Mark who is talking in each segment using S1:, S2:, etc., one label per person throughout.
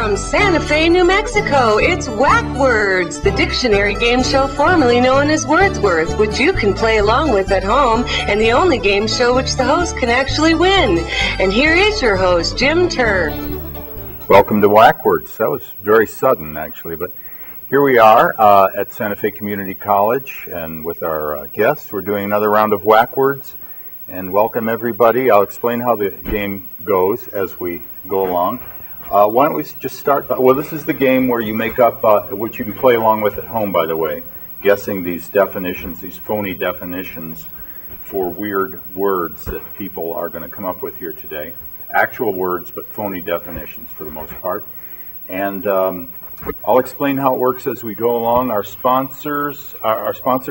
S1: From Santa Fe, New Mexico, it's WACKWORDS, the dictionary game show formerly known as Wordsworth, which you can play along with at home, and the only game show which the host can actually win. And here is your host, Jim Turr.
S2: Welcome to WACKWORDS. That was very sudden, actually, but here we are at Santa Fe Community College, and with our guests, we're doing another round of WACKWORDS. And welcome, everybody. I'll explain how the game goes as we go along. Why don't we just start by, well, this is the game where you make up, which you can play along with at home, by the way, guessing these definitions, these phony definitions for weird words that people are going to come up with here today. Actual words, but phony definitions for the most part. And I'll explain how it works as we go along. Our sponsor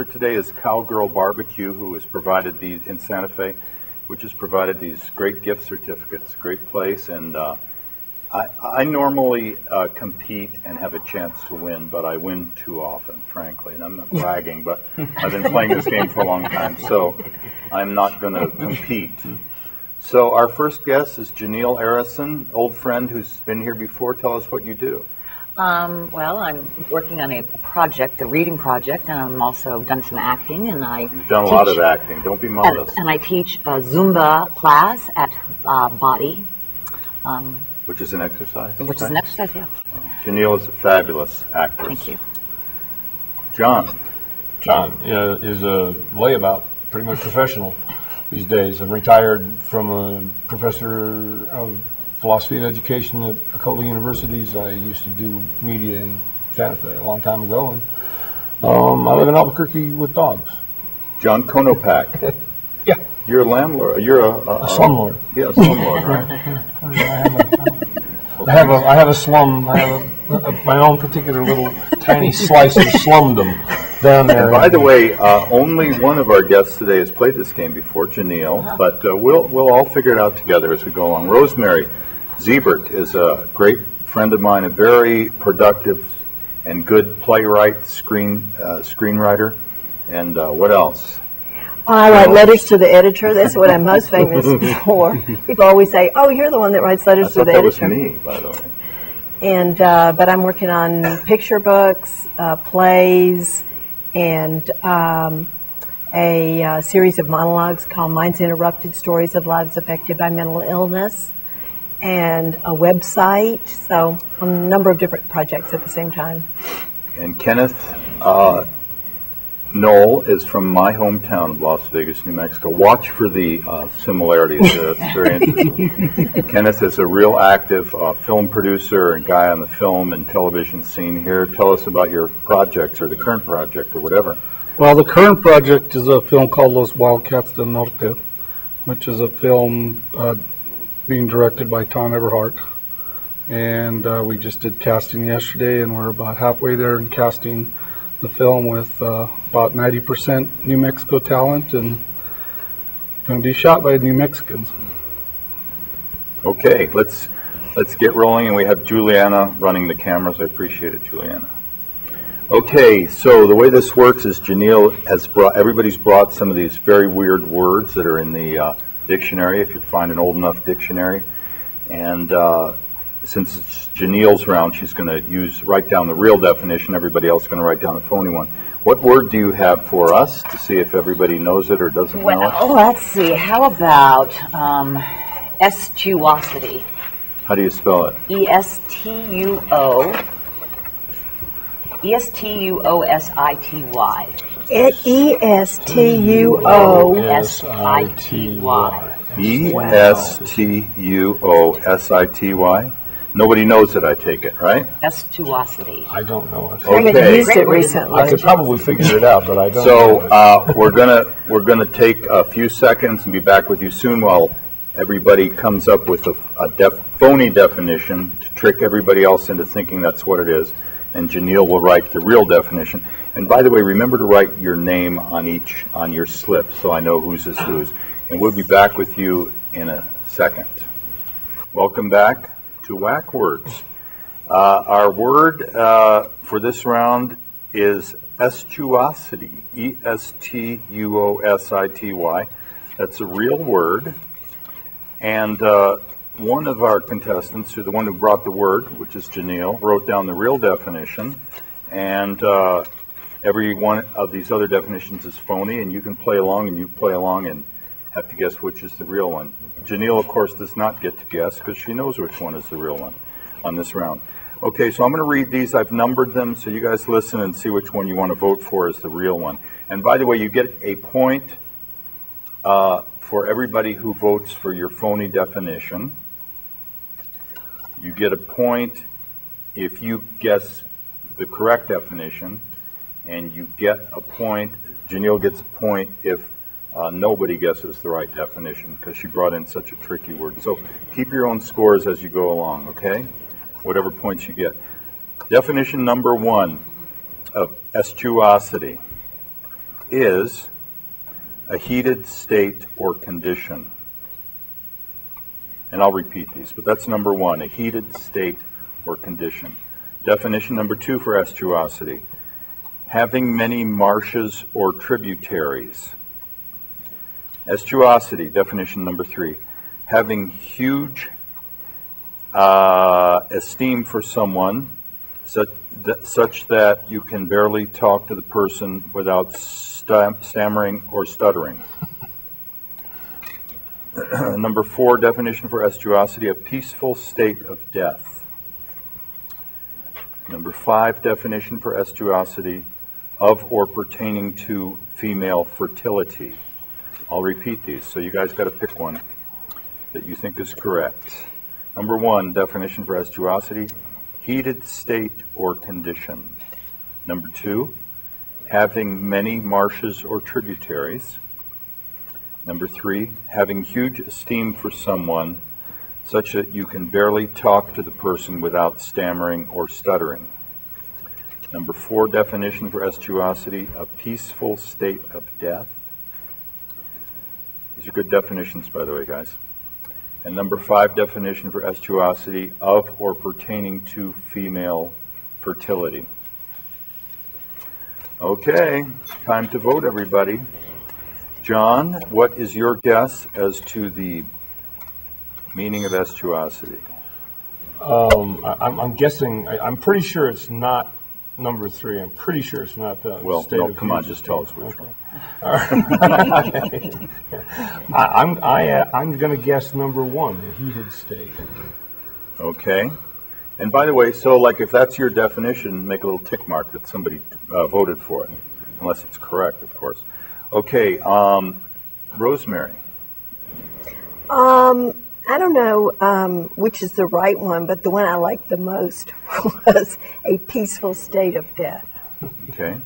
S2: today is Cowgirl Barbecue, who has provided these in Santa Fe, which has provided these great gift certificates. Great place, and I normally compete and have a chance to win, but I win too often, frankly. And I'm not bragging, but I've been playing this game for a long time, so I'm not going to compete. So our first guest is Janelle Arison, old friend who's been here before. Tell us what you do.
S3: Well, I'm working on a project, a reading project, and I've also done some acting. And
S2: You've done a lot of acting. Don't be modest.
S3: And I teach a Zumba class at Body.
S2: Which is an exercise?
S3: Which is an exercise, yeah.
S2: Janelle is a fabulous actress.
S3: Thank you.
S2: John
S4: is a layabout, pretty much professional these days. I'm retired from a professor of philosophy and education at a couple of universities. I used to do media in Santa Fe a long time ago, and I live in Albuquerque with dogs.
S2: John Konopak.
S4: Yeah.
S2: You're a landlord. You're a
S4: slumlord.
S2: Yeah, a slumlord, right?
S4: I have a slum. I have my own particular little tiny slice of slumdom down there.
S2: And by the way, only one of our guests today has played this game before, Janelle, but we'll all figure it out together as we go along. Rosemary Ziebert is a great friend of mine, a very productive and good playwright, screenwriter, and what else?
S5: I write letters to the editor. That's what I'm most famous for. People always say, "Oh, you're the one that writes letters to the editor."
S2: That was me, by the way.
S5: And but I'm working on picture books, plays, and a series of monologues called "Minds Interrupted: Stories of Lives Affected by Mental Illness," and a website. So a number of different projects at the same time.
S2: And Kenneth Knoll is from my hometown of Las Vegas, New Mexico. Watch for the similarities. It's very interesting. Kenneth is a real active film producer and guy on the film and television scene here. Tell us about your projects, or the current project, or whatever.
S6: Well, the current project is a film called Los Wildcats del Norte, which is a film being directed by Tom Everhart. And we just did casting yesterday, and we're about halfway there in casting the film with about 90% New Mexico talent, and going to be shot by New Mexicans.
S2: Okay, let's get rolling, and we have Juliana running the cameras. I appreciate it, Juliana. Okay, so the way this works is Janelle has everybody's brought some of these very weird words that are in the dictionary, if you find an old enough dictionary, and since it's Janelle's round, she's going to write down the real definition. Everybody else is going to write down the phony one. What word do you have for us to see if everybody knows it or doesn't know it?
S3: Well, let's see. How about estuosity?
S2: How do you spell it?
S3: Estuosity.
S2: Estuosity. Nobody knows it, I take it, right?
S3: Estuosity.
S4: I don't know it.
S5: I haven't used it recently.
S4: I could probably figure it out, but I don't.
S2: So we're gonna take a few seconds and be back with you soon while everybody comes up with a phony definition to trick everybody else into thinking that's what it is, and Janelle will write the real definition. And by the way, remember to write your name on your slip so I know whose is whose. And we'll be back with you in a second. Welcome back to WACKWORDS. Our word for this round is estuosity, E-S-T-U-O-S-I-T-Y. That's a real word. And one of our contestants, the one who brought the word, which is Janelle, wrote down the real definition, and every one of these other definitions is phony, and you can play along, and you play along and have to guess which is the real one. Janelle, of course, does not get to guess because she knows which one is the real one on this round. Okay, so I'm going to read these. I've numbered them, so you guys listen and see which one you want to vote for as the real one. And by the way, you get a point for everybody who votes for your phony definition. You get a point if you guess the correct definition, and you get a point, Janelle gets a point if nobody guesses the right definition, because she brought in such a tricky word. So keep your own scores as you go along, okay? Whatever points you get. Definition number 1 of estuosity is a heated state or condition. And I'll repeat these, but that's number 1, a heated state or condition. Definition number 2 for estuosity, having many marshes or tributaries. Estuosity, definition number 3, having huge esteem for someone, such that you can barely talk to the person without stammering or stuttering. Number 4, definition for estuosity, a peaceful state of death. Number 5, definition for estuosity, of or pertaining to female fertility. I'll repeat these, so you guys got to pick one that you think is correct. Number 1, definition for estuosity, heated state or condition. Number 2, having many marshes or tributaries. Number 3, having huge esteem for someone, such that you can barely talk to the person without stammering or stuttering. Number 4, definition for estuosity, a peaceful state of death. These are good definitions, by the way, guys. And number 5, definition for estuosity, of or pertaining to female fertility. Okay, time to vote, everybody. John, what is your guess as to the meaning of estuosity?
S4: I'm guessing, I'm pretty sure it's not number 3. I'm pretty sure it's not the state of
S2: come on,
S4: heat.
S2: just tell us which one.
S4: I'm going to guess number 1, the heated state.
S2: Okay. And by the way, so like if that's your definition, make a little tick mark that somebody voted for it, unless it's correct, of course. Okay, Rosemary.
S5: I don't know which is the right one, but the one I liked the most was a peaceful state of death.
S2: Okay.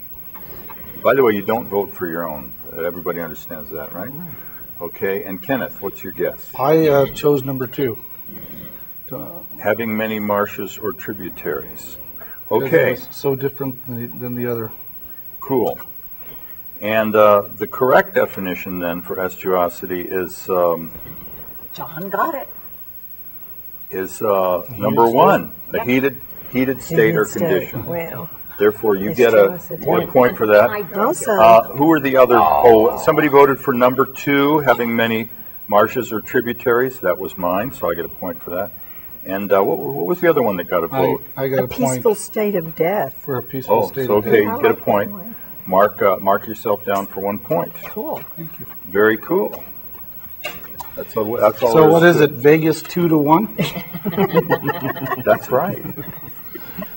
S2: By the way, you don't vote for your own. Everybody understands that, right? Okay, and Kenneth, what's your guess?
S6: I chose number 2.
S2: Having many marshes or tributaries. Okay.
S6: It's so different than the other.
S2: Cool. And the correct definition then for estuosity is
S3: John got it.
S2: number 1, a heated state or condition.
S5: Wow.
S2: Therefore, you get a point for that.
S5: Awesome.
S2: Who are the other? Oh, somebody voted for number 2, having many marshes or tributaries. That was mine, so I get a point for that. And what was the other one that got a vote?
S6: I got
S5: A
S6: a point
S5: peaceful state of death.
S6: for a peaceful
S2: Oh,
S6: state
S2: so
S6: of
S2: okay,
S6: death.
S2: you get a point. Mark yourself down for 1 point.
S5: Cool.
S6: Thank you.
S2: Very cool. That's all. That's all.
S6: So
S2: there
S6: what is
S2: to
S6: it, Vegas 2-1?
S2: That's right.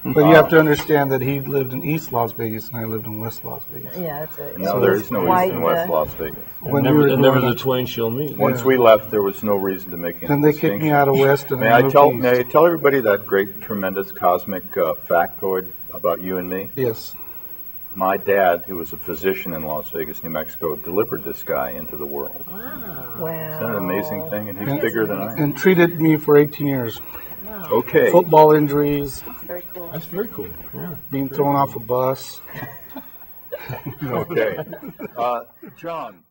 S6: But you have to understand that he lived in East Las Vegas and I lived in West Las Vegas.
S5: Yeah, that's it.
S2: No, there is no East and West Las Vegas.
S6: When
S4: never,
S6: we were
S4: and never
S6: growing
S4: the
S6: up,
S4: twain shall meet.
S2: Once we left, there was no reason to make any
S6: then they kicked me out of West and
S2: May
S6: I
S2: I
S6: moved
S2: tell
S6: east.
S2: May I tell everybody that great, tremendous cosmic factoid about you and me?
S6: Yes.
S2: My dad, who was a physician in Las Vegas, New Mexico, delivered this guy into the world.
S5: Wow.
S2: Isn't that an amazing thing? And he's bigger than I am.
S6: And treated me for 18 years.
S2: Okay.
S6: Football injuries,
S3: Very cool.
S4: That's very cool. Yeah.
S6: being thrown off a bus.
S2: Okay. John.